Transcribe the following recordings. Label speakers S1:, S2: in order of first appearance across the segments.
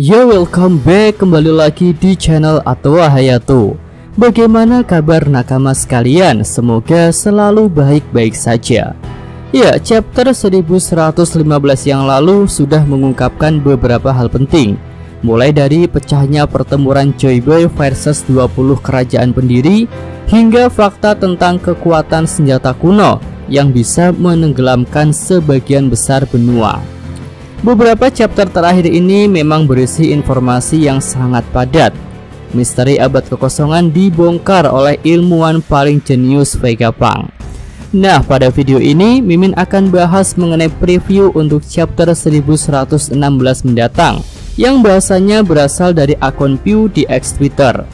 S1: Yo, welcome back, kembali lagi di channel Atwa Hayato. Bagaimana kabar nakama sekalian? Semoga selalu baik-baik saja. Ya, chapter 1115 yang lalu sudah mengungkapkan beberapa hal penting, mulai dari pecahnya pertempuran Joy Boy versus 20 kerajaan pendiri, hingga fakta tentang kekuatan senjata kuno yang bisa menenggelamkan sebagian besar benua. Beberapa chapter terakhir ini memang berisi informasi yang sangat padat. Misteri abad kekosongan dibongkar oleh ilmuwan paling jenius Vegapunk. Nah, pada video ini Mimin akan bahas mengenai preview untuk chapter 1116 mendatang yang bahasanya berasal dari akun Pew di X Twitter.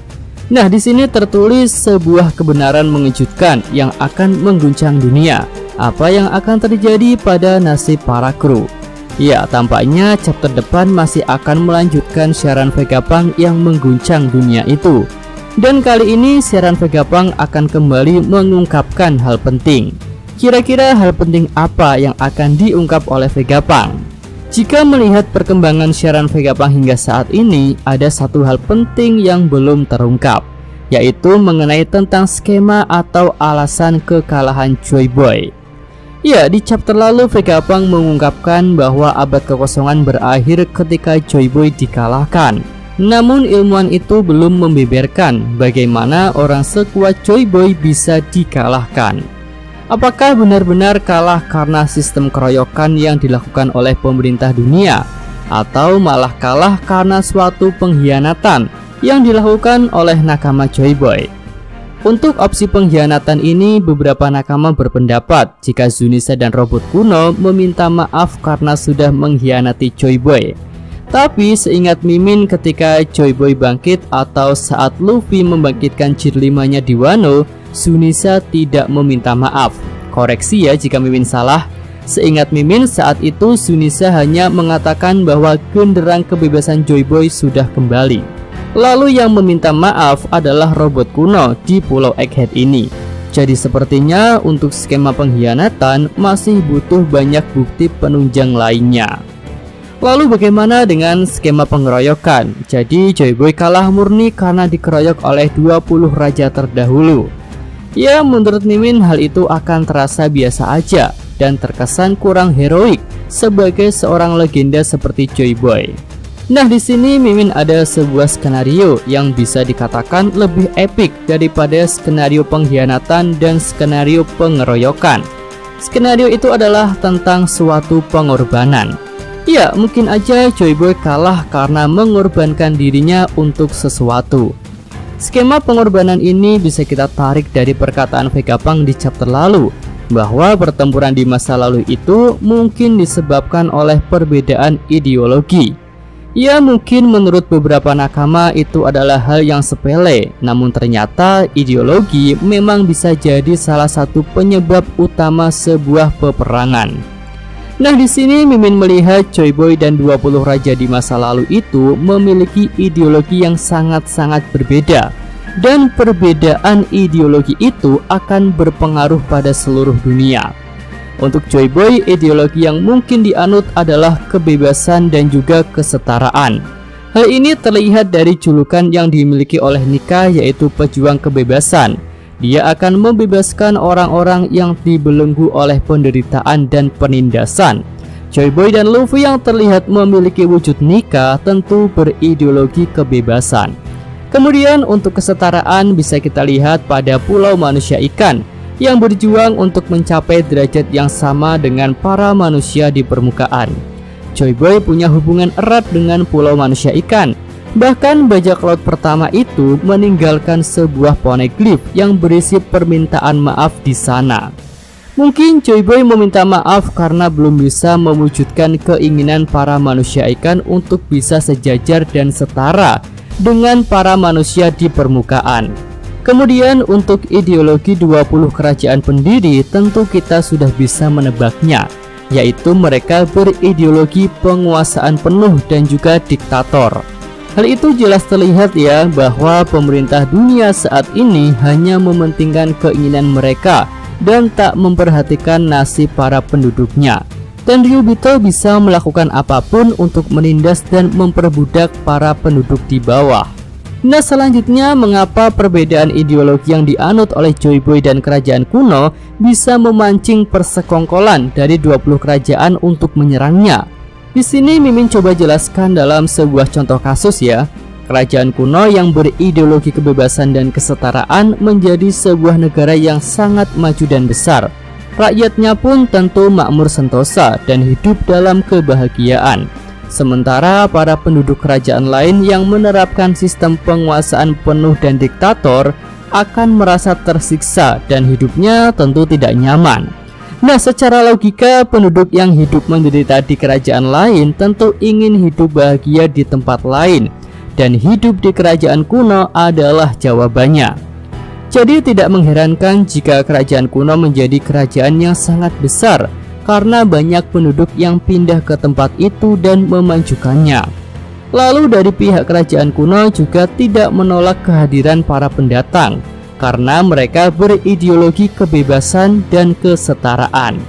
S1: Nah, di sini tertulis sebuah kebenaran mengejutkan yang akan mengguncang dunia. Apa yang akan terjadi pada nasib para kru? Ya, tampaknya chapter depan masih akan melanjutkan siaran Vegapunk yang mengguncang dunia itu. Dan kali ini siaran Vegapunk akan kembali mengungkapkan hal penting. Kira-kira hal penting apa yang akan diungkap oleh Vegapunk? Jika melihat perkembangan siaran Vegapunk hingga saat ini, ada satu hal penting yang belum terungkap, yaitu mengenai tentang skema atau alasan kekalahan Joy Boy. Ya, di chapter lalu Vegapunk mengungkapkan bahwa abad kekosongan berakhir ketika Joy Boy dikalahkan. Namun ilmuwan itu belum membeberkan bagaimana orang sekuat Joy Boy bisa dikalahkan. Apakah benar-benar kalah karena sistem keroyokan yang dilakukan oleh pemerintah dunia, atau malah kalah karena suatu pengkhianatan yang dilakukan oleh nakama Joy Boy? Untuk opsi pengkhianatan ini, beberapa nakama berpendapat jika Zunisha dan robot kuno meminta maaf karena sudah mengkhianati Joy Boy. Tapi seingat Mimin, ketika Joy Boy bangkit atau saat Luffy membangkitkan Gear 5-nya di Wano, Zunisha tidak meminta maaf. Koreksi ya jika Mimin salah. Seingat Mimin, saat itu Zunisha hanya mengatakan bahwa genderang kebebasan Joy Boy sudah kembali. Lalu yang meminta maaf adalah robot kuno di Pulau Egghead ini. Jadi sepertinya untuk skema pengkhianatan masih butuh banyak bukti penunjang lainnya. Lalu bagaimana dengan skema pengeroyokan? Jadi Joy Boy kalah murni karena dikeroyok oleh 20 raja terdahulu. Ya, menurut Mimin hal itu akan terasa biasa aja dan terkesan kurang heroik sebagai seorang legenda seperti Joy Boy. Nah, di sini Mimin ada sebuah skenario yang bisa dikatakan lebih epik daripada skenario pengkhianatan dan skenario pengeroyokan. Skenario itu adalah tentang suatu pengorbanan. Ya, mungkin aja Joy Boy kalah karena mengorbankan dirinya untuk sesuatu. Skema pengorbanan ini bisa kita tarik dari perkataan Vegapunk di chapter lalu, bahwa pertempuran di masa lalu itu mungkin disebabkan oleh perbedaan ideologi. Ya, mungkin menurut beberapa nakama itu adalah hal yang sepele, namun ternyata ideologi memang bisa jadi salah satu penyebab utama sebuah peperangan. Nah, di sini Mimin melihat Joy Boy dan 20 raja di masa lalu itu memiliki ideologi yang sangat-sangat berbeda, dan perbedaan ideologi itu akan berpengaruh pada seluruh dunia. Untuk Joy Boy, ideologi yang mungkin dianut adalah kebebasan dan juga kesetaraan. Hal ini terlihat dari julukan yang dimiliki oleh Nika, yaitu pejuang kebebasan. Dia akan membebaskan orang-orang yang dibelenggu oleh penderitaan dan penindasan. Joy Boy dan Luffy yang terlihat memiliki wujud Nika tentu berideologi kebebasan. Kemudian untuk kesetaraan bisa kita lihat pada Pulau Manusia Ikan yang berjuang untuk mencapai derajat yang sama dengan para manusia di permukaan. Joy Boy punya hubungan erat dengan Pulau Manusia Ikan. Bahkan bajak laut pertama itu meninggalkan sebuah poneglyph yang berisi permintaan maaf di sana. Mungkin Joy Boy meminta maaf karena belum bisa mewujudkan keinginan para manusia ikan untuk bisa sejajar dan setara dengan para manusia di permukaan. Kemudian untuk ideologi 20 kerajaan pendiri tentu kita sudah bisa menebaknya, yaitu mereka berideologi penguasaan penuh dan juga diktator. Hal itu jelas terlihat ya bahwa pemerintah dunia saat ini hanya mementingkan keinginan mereka dan tak memperhatikan nasib para penduduknya. Tenryubito bisa melakukan apapun untuk menindas dan memperbudak para penduduk di bawah. Nah, selanjutnya mengapa perbedaan ideologi yang dianut oleh Joy Boy dan kerajaan kuno bisa memancing persekongkolan dari 20 kerajaan untuk menyerangnya? Di sini Mimin coba jelaskan dalam sebuah contoh kasus ya. Kerajaan kuno yang berideologi kebebasan dan kesetaraan menjadi sebuah negara yang sangat maju dan besar. Rakyatnya pun tentu makmur sentosa dan hidup dalam kebahagiaan. Sementara para penduduk kerajaan lain yang menerapkan sistem penguasaan penuh dan diktator akan merasa tersiksa dan hidupnya tentu tidak nyaman. Nah, secara logika penduduk yang hidup menderita di kerajaan lain tentu ingin hidup bahagia di tempat lain, dan hidup di kerajaan kuno adalah jawabannya. Jadi tidak mengherankan jika kerajaan kuno menjadi kerajaan yang sangat besar karena banyak penduduk yang pindah ke tempat itu dan memajukannya. Lalu dari pihak kerajaan kuno juga tidak menolak kehadiran para pendatang karena mereka berideologi kebebasan dan kesetaraan.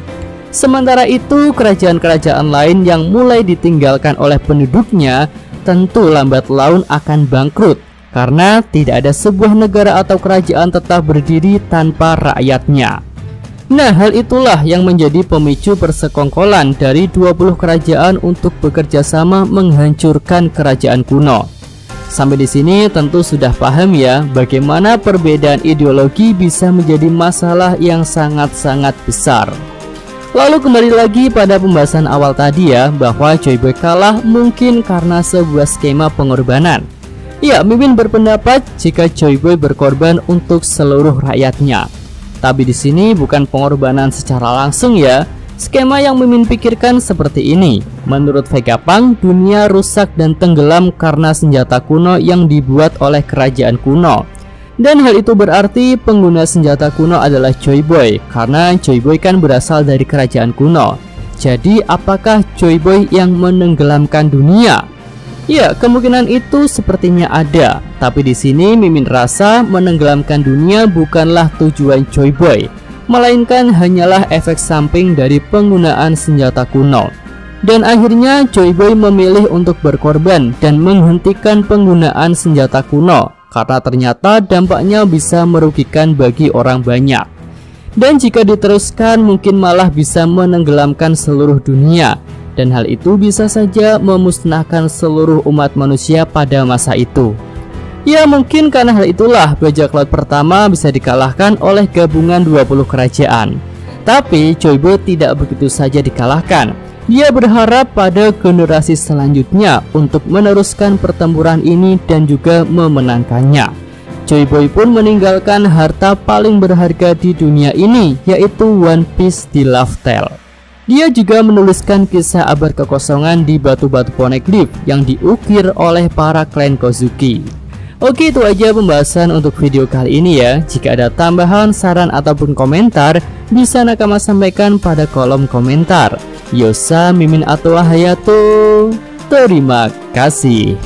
S1: Sementara itu, kerajaan-kerajaan lain yang mulai ditinggalkan oleh penduduknya tentu lambat laun akan bangkrut karena tidak ada sebuah negara atau kerajaan tetap berdiri tanpa rakyatnya. Nah, hal itulah yang menjadi pemicu persekongkolan dari 20 kerajaan untuk bekerja sama menghancurkan kerajaan kuno. Sampai di sini tentu sudah paham ya bagaimana perbedaan ideologi bisa menjadi masalah yang sangat-sangat besar. Lalu kembali lagi pada pembahasan awal tadi ya, bahwa Joy Boy kalah mungkin karena sebuah skema pengorbanan. Ya, Mimin berpendapat jika Joy Boy berkorban untuk seluruh rakyatnya. Tapi di sini bukan pengorbanan secara langsung ya. Skema yang Mimin pikirkan seperti ini. Menurut Vegapunk, dunia rusak dan tenggelam karena senjata kuno yang dibuat oleh kerajaan kuno. Dan hal itu berarti pengguna senjata kuno adalah Joy Boy, karena Joy Boy kan berasal dari kerajaan kuno. Jadi apakah Joy Boy yang menenggelamkan dunia? Ya, kemungkinan itu sepertinya ada. Tapi di sini Mimin rasa menenggelamkan dunia bukanlah tujuan Joy Boy, melainkan hanyalah efek samping dari penggunaan senjata kuno. Dan akhirnya Joy Boy memilih untuk berkorban dan menghentikan penggunaan senjata kuno karena ternyata dampaknya bisa merugikan bagi orang banyak. Dan jika diteruskan mungkin malah bisa menenggelamkan seluruh dunia. Dan hal itu bisa saja memusnahkan seluruh umat manusia pada masa itu. Ya, mungkin karena hal itulah bajak laut pertama bisa dikalahkan oleh gabungan 20 kerajaan. Tapi Joy Boy tidak begitu saja dikalahkan. Dia berharap pada generasi selanjutnya untuk meneruskan pertempuran ini dan juga memenangkannya. Joy Boy pun meninggalkan harta paling berharga di dunia ini, yaitu One Piece di Laugh Tale. Dia juga menuliskan kisah abad kekosongan di batu-batu poneglyph yang diukir oleh para klan Kozuki. Oke, itu aja pembahasan untuk video kali ini ya. Jika ada tambahan, saran ataupun komentar, bisa Nakama sampaikan pada kolom komentar. Yosa, Mimin, atau Hayato. Terima kasih.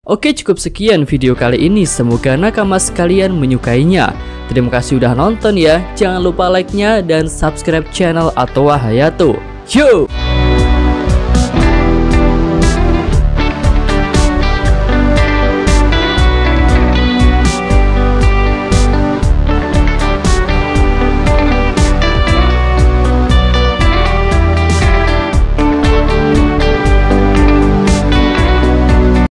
S1: Oke, cukup sekian video kali ini. Semoga Nakama sekalian menyukainya. Terima kasih udah nonton ya. Jangan lupa like-nya dan subscribe channel Atowa Hayato. Yo!